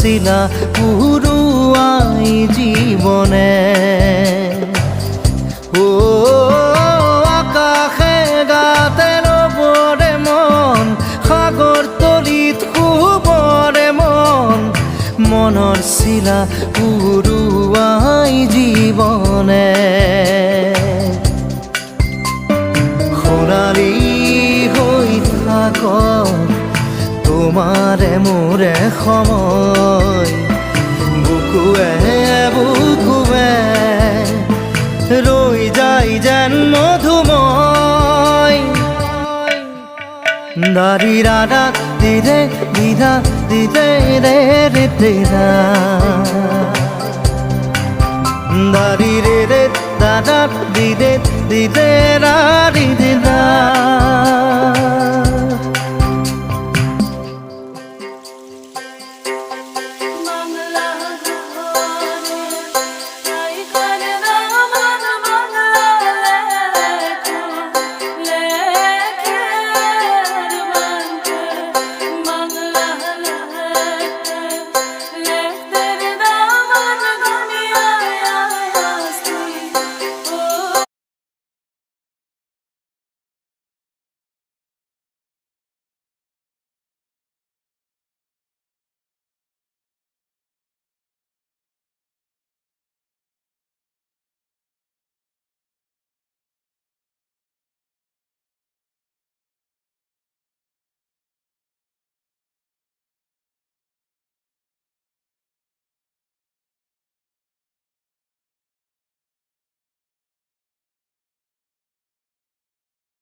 শিলা পুৰুয়াই জীবনে ও আকাশে গাতে ৰবৰে মন সাগৰ তলিত শুবৰে মন মনৰ শিলা পুৰুয়াই জীবনে সোণালী হৈ থাক তোমাৰে মোৰে সময় বুকুৱে বুকুৱে ৰৈ যায় যেন মধুময় দাৰি ৰাধা দিদে দিদা দিদে ৰে ৰে দিদা দাৰি ৰে ৰে দাদা দিদে দিদে ৰা দিদা